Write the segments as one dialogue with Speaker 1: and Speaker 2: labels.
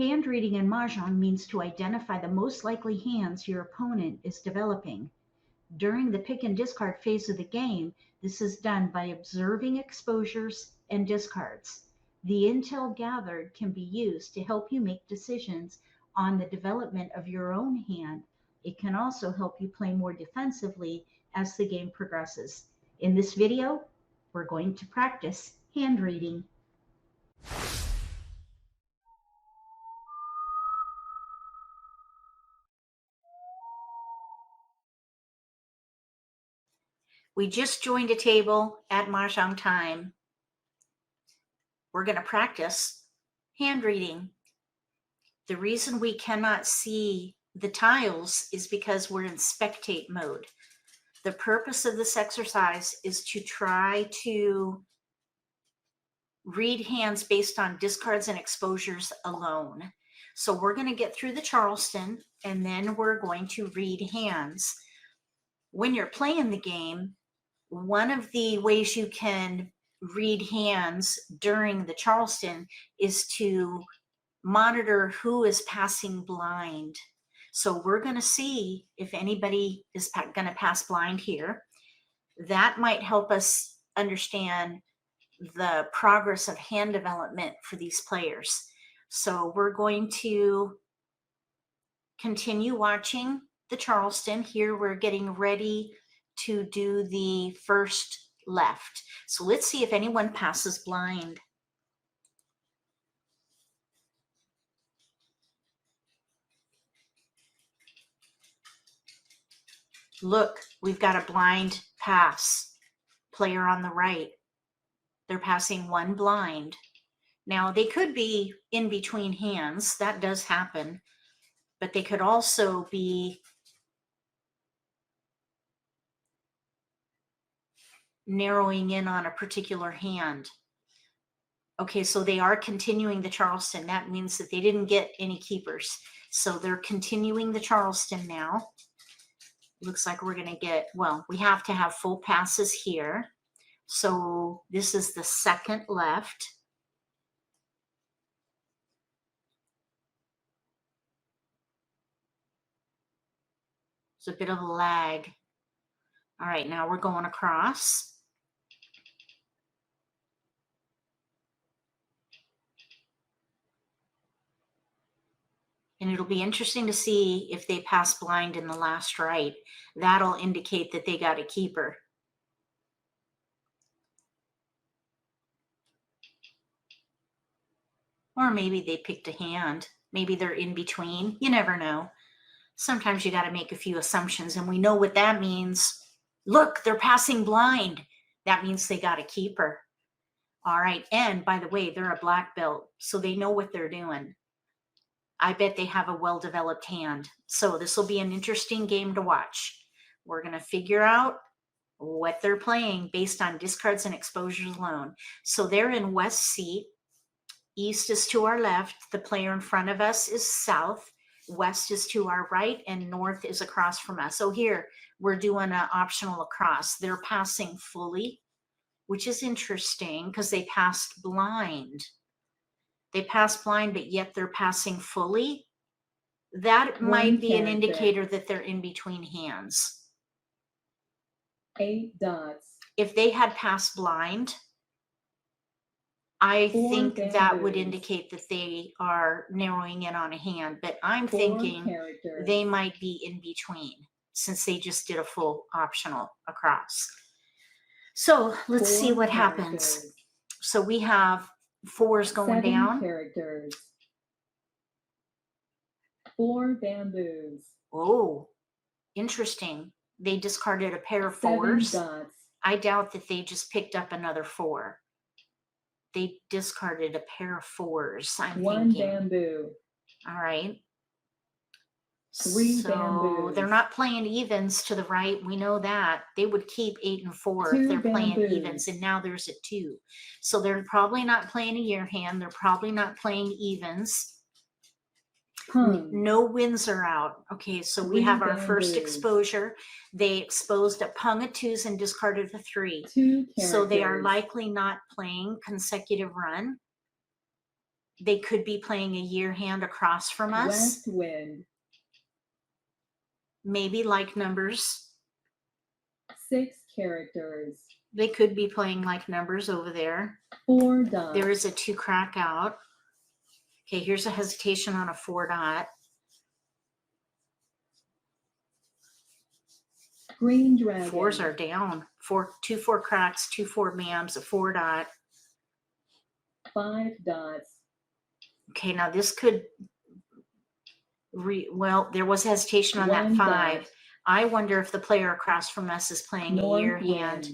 Speaker 1: Hand reading in Mahjong means to identify the most likely hands your opponent is developing. During the pick and discard phase of the game, this is done by observing exposures and discards. The intel gathered can be used to help you make decisions on the development of your own hand. It can also help you play more defensively as the game progresses. In this video, we're going to practice hand reading. We just joined a table at Mahjong time. We're going to practice hand reading. The reason we cannot see the tiles is because we're in spectate mode. The purpose of this exercise is to try to read hands based on discards and exposures alone. So we're going to get through the Charleston and then we're going to read hands. When you're playing the game, one of the ways you can read hands during the Charleston is to monitor who is passing blind. So we're going to see if anybody is going to pass blind here. That might help us understand the progress of hand development for these players. So we're going to continue watching the Charleston. Here we're getting ready to do the first left. So let's see if anyone passes blind. Look, we've got a blind pass. Player on the right. They're passing one blind. Now they could be in between hands. That does happen. But they could also be narrowing in on a particular hand. Okay, so they are continuing the Charleston. That means that they didn't get any keepers. So they're continuing the Charleston now. Looks like we're going to get, well, we have to have full passes here. So this is the second left. There's a bit of a lag. All right, now we're going across. And it'll be interesting to see if they pass blind in the last right. That'll indicate that they got a keeper. Or maybe they picked a hand. Maybe they're in between. You never know. Sometimes you got to make a few assumptions, and we know what that means. Look, they're passing blind. That means they got a keeper. All right, and by the way, they're a black belt, so they know what they're doing. I bet they have a well-developed hand. So this will be an interesting game to watch. We're going to figure out what they're playing based on discards and exposures alone. So they're in west seat. East is to our left. The player in front of us is south. West is to our right, and north is across from us. So here we're doing an optional across. They're passing fully, which is interesting because they passed blind. They passed blind, but yet they're passing fully. That might be an indicator that they're in between hands.
Speaker 2: 8 dots.
Speaker 1: If they had passed blind, I think that would indicate that they are narrowing in on a hand, but I'm thinking they might be in between since they just did a full optional across. So let's see what happens. So we have fours going down.
Speaker 2: 7 characters. 4 bamboos.
Speaker 1: Oh, interesting. They discarded a pair of fours.
Speaker 2: 7 dots.
Speaker 1: I doubt that they just picked up another 4. They discarded a pair of 4s. I'm
Speaker 2: 1
Speaker 1: thinking.
Speaker 2: bamboo.
Speaker 1: All right.
Speaker 2: 3
Speaker 1: so
Speaker 2: bamboos.
Speaker 1: They're not playing evens to the right. We know that. They would keep 8 and 4 if they're playing evens, and now there's a 2. So they're probably not playing a year hand. They're probably not playing evens. No wins are out. Okay, so we have our first exposure. They exposed a pung of 2s and discarded a 3.
Speaker 2: 2
Speaker 1: so they are likely not playing consecutive run. They could be playing a year hand across from us.
Speaker 2: West wind.
Speaker 1: Maybe like numbers.
Speaker 2: 6 characters.
Speaker 1: They could be playing like numbers over there.
Speaker 2: 4 dots.
Speaker 1: There is a 2 crack out. Okay, here's a hesitation on a 4 dot.
Speaker 2: Green dragon.
Speaker 1: 4s are down. 2 4 cracks, 2 4 bams, a 4 dot.
Speaker 2: 5 dots.
Speaker 1: Okay, now this could well, there was hesitation on that
Speaker 2: 1
Speaker 1: 5.
Speaker 2: dot.
Speaker 1: I wonder if the player across from us is playing a year
Speaker 2: North
Speaker 1: hand.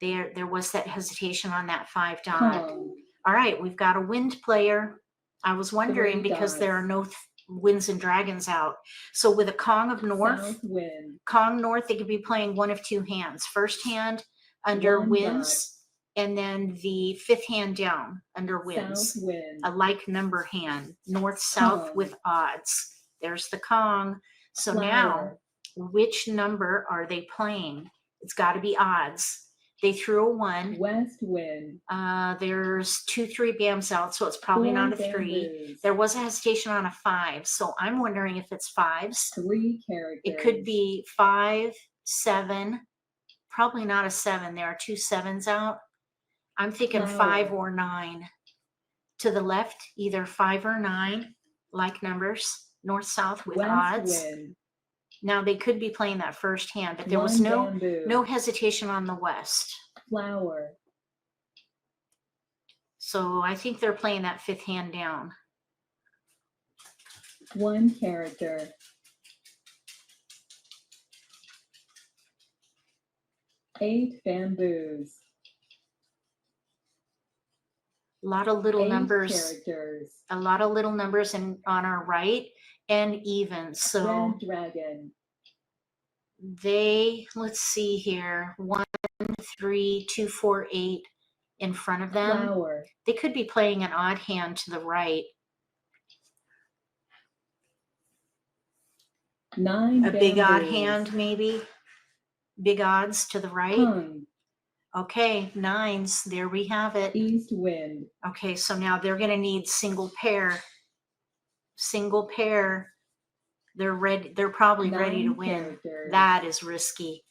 Speaker 2: wind.
Speaker 1: There was that hesitation on that 5 dot.
Speaker 2: Kong.
Speaker 1: All right, we've got a wind player. I was wondering
Speaker 2: 3
Speaker 1: because there are
Speaker 2: dots.
Speaker 1: no winds and dragons out. So with a Kong of North,
Speaker 2: South wind.
Speaker 1: Kong North, they could be playing one of 2 hands. First hand under
Speaker 2: 1
Speaker 1: winds, and then the 5th hand down under winds.
Speaker 2: South wind.
Speaker 1: A like number hand, north south
Speaker 2: Kong.
Speaker 1: with odds. There's the Kong. So now,
Speaker 2: Flower.
Speaker 1: which number are they playing? It's got to be odds. They threw a 1.
Speaker 2: West wind.
Speaker 1: There's 2 3 bams out, so it's probably
Speaker 2: 4
Speaker 1: not a 3.
Speaker 2: bamboos.
Speaker 1: There was a hesitation on a 5, so I'm wondering if it's 5s.
Speaker 2: 3 characters.
Speaker 1: It could be 5, 7. Probably not a 7. There are 2 7s out. I'm thinking 5
Speaker 2: Flower.
Speaker 1: or 9. To the left, either 5 or 9, like numbers, north south with
Speaker 2: West
Speaker 1: odds.
Speaker 2: wind.
Speaker 1: Now they could be playing that first hand, but there was
Speaker 2: 1
Speaker 1: no
Speaker 2: bamboo.
Speaker 1: hesitation on the west.
Speaker 2: Flower.
Speaker 1: So I think they're playing that 5th hand down.
Speaker 2: 1 character. Eight bamboos.
Speaker 1: A lot of little
Speaker 2: 8
Speaker 1: numbers.
Speaker 2: characters.
Speaker 1: A lot of little numbers on our right and even. So
Speaker 2: Red dragon.
Speaker 1: let's see here, 1 3 2 4 8 in front of them.
Speaker 2: Flower.
Speaker 1: They could be playing an odd hand to the right.
Speaker 2: 9
Speaker 1: A big odd
Speaker 2: bamboos.
Speaker 1: hand, maybe. Big odds to the right.
Speaker 2: Hung.
Speaker 1: Okay, 9s. There we have it.
Speaker 2: East wind.
Speaker 1: Okay, so now they're going to need single pair. Single pair. They're ready. They're probably ready to
Speaker 2: 9
Speaker 1: win.
Speaker 2: characters.
Speaker 1: That is risky.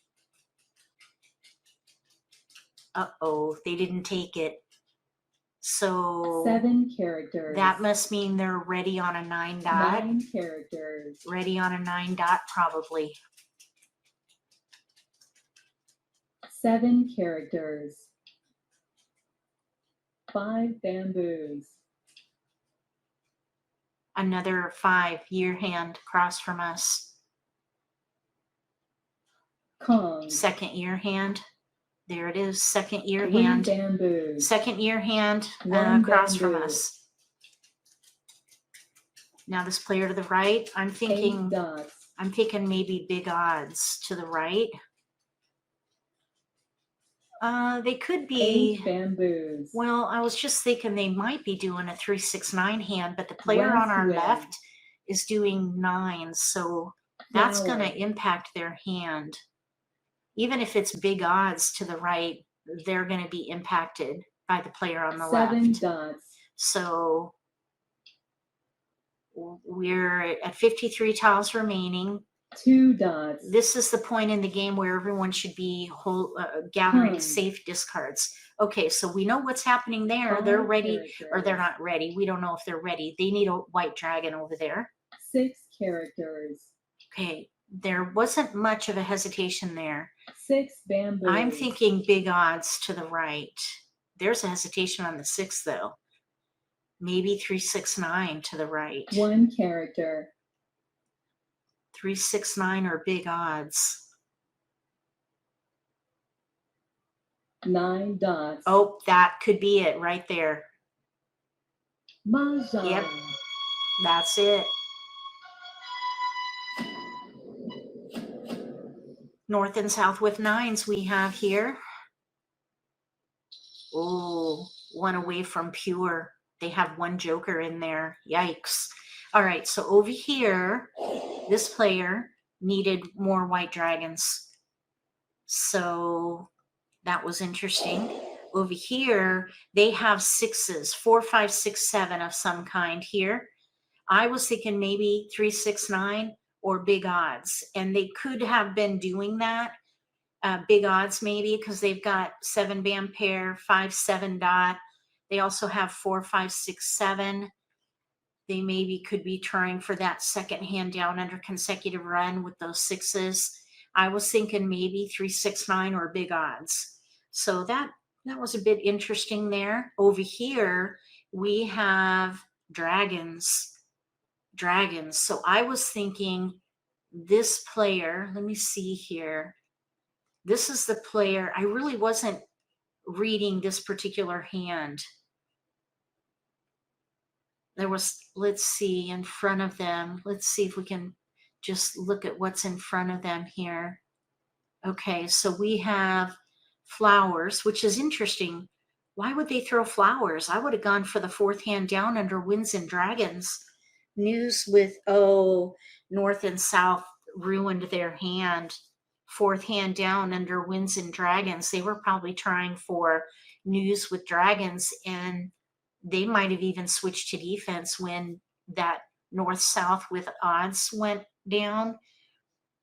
Speaker 1: Uh-oh, they didn't take it. So
Speaker 2: 7 characters.
Speaker 1: that must mean they're ready on a 9 dot.
Speaker 2: 9 characters.
Speaker 1: Ready on a 9 dot, probably.
Speaker 2: 7 characters. 5 bamboos.
Speaker 1: Another 5 year hand across from us.
Speaker 2: Kong.
Speaker 1: Second year hand. There it is. Second year
Speaker 2: 3
Speaker 1: hand.
Speaker 2: bamboos.
Speaker 1: Second year hand
Speaker 2: 1
Speaker 1: across from
Speaker 2: bamboo.
Speaker 1: us. Now this player to the right,
Speaker 2: 8 dots.
Speaker 1: I'm thinking maybe big odds to the right. They could be.
Speaker 2: 8 bamboos.
Speaker 1: Well, I was just thinking they might be doing a 3 6 9 hand, but the player on
Speaker 2: West
Speaker 1: our
Speaker 2: wind.
Speaker 1: left is doing 9s, so that's going
Speaker 2: Flower.
Speaker 1: to impact their hand. Even if it's big odds to the right, they're going to be impacted by the player on the
Speaker 2: 7
Speaker 1: left.
Speaker 2: dots.
Speaker 1: So we're at 53 tiles remaining.
Speaker 2: 2 dots.
Speaker 1: This is the point in the game where everyone should be gathering
Speaker 2: Hmm.
Speaker 1: safe discards. Okay, so we know what's happening there. They're
Speaker 2: 5
Speaker 1: ready, or they're
Speaker 2: characters.
Speaker 1: not ready. We don't know if they're ready. They need a white dragon over there.
Speaker 2: 6 characters.
Speaker 1: Okay, there wasn't much of a hesitation there.
Speaker 2: 6 bamboos.
Speaker 1: I'm thinking big odds to the right. There's a hesitation on the 6, though. Maybe 3 6 9 to the right.
Speaker 2: 1 character.
Speaker 1: 3 6 9 are big odds.
Speaker 2: 9 dots.
Speaker 1: Oh, that could be it right there.
Speaker 2: Mahjong.
Speaker 1: Yep. That's it. North and south with 9s we have here. Oh, 1 away from pure. They have 1 joker in there. Yikes. All right, so over here, this player needed more white dragons. So that was interesting. Over here, they have sixes, 4, 5, 6, 7 of some kind here. I was thinking maybe 3, 6, 9 or big odds. And they could have been doing that. Big odds maybe because they've got 7 band pair, 5, 7 dot. They also have 4, 5, 6, 7. They maybe could be trying for that second hand down under consecutive run with those sixes. I was thinking maybe 3, 6, 9 or big odds. So that was a bit interesting there. Over here, we have dragons. So I was thinking this player, let me see here. This is the player. I really wasn't reading this particular hand. There was, let's see, in front of them. Let's see if we can just look at what's in front of them here. Okay, so we have flowers, which is interesting. Why would they throw flowers? I would have gone for the fourth hand down under winds and dragons. News with, oh, north and south ruined their hand. Fourth hand down under winds and dragons. They were probably trying for news with dragons, and they might have even switched to defense when that north-south with odds went down.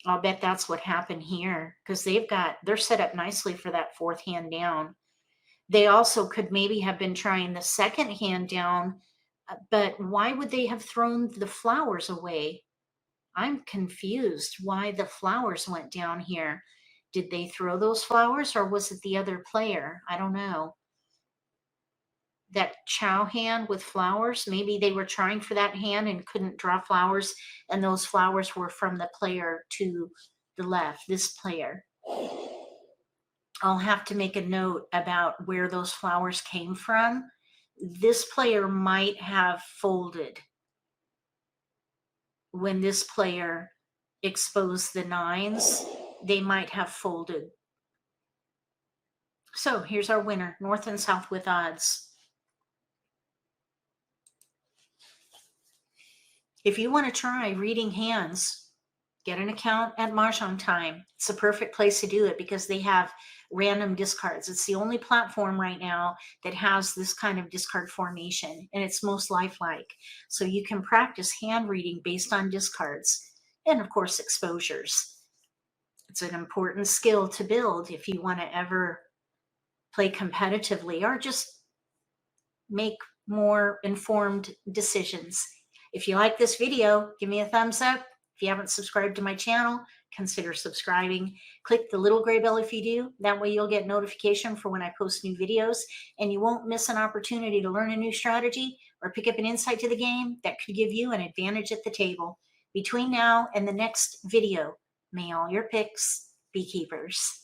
Speaker 1: I'll bet that's what happened here because they're set up nicely for that fourth hand down. They also could maybe have been trying the second hand down, but why would they have thrown the flowers away? I'm confused why the flowers went down here. Did they throw those flowers or was it the other player? I don't know. That chow hand with flowers, maybe they were trying for that hand and couldn't draw flowers, and those flowers were from the player to the left, this player. I'll have to make a note about where those flowers came from. This player might have folded when this player exposed the nines. They might have folded. So here's our winner, north and south with odds. If you want to try reading hands, get an account at Mahjong Time. It's a perfect place to do it because they have random discards. It's the only platform right now that has this kind of discard formation, and it's most lifelike. So you can practice hand reading based on discards and, of course, exposures. It's an important skill to build if you want to ever play competitively or just make more informed decisions. If you like this video, give me a thumbs up. If you haven't subscribed to my channel, consider subscribing. Click the little gray bell if you do. That way you'll get notification for when I post new videos, and you won't miss an opportunity to learn a new strategy or pick up an insight to the game that could give you an advantage at the table. Between now and the next video, may all your picks be keepers.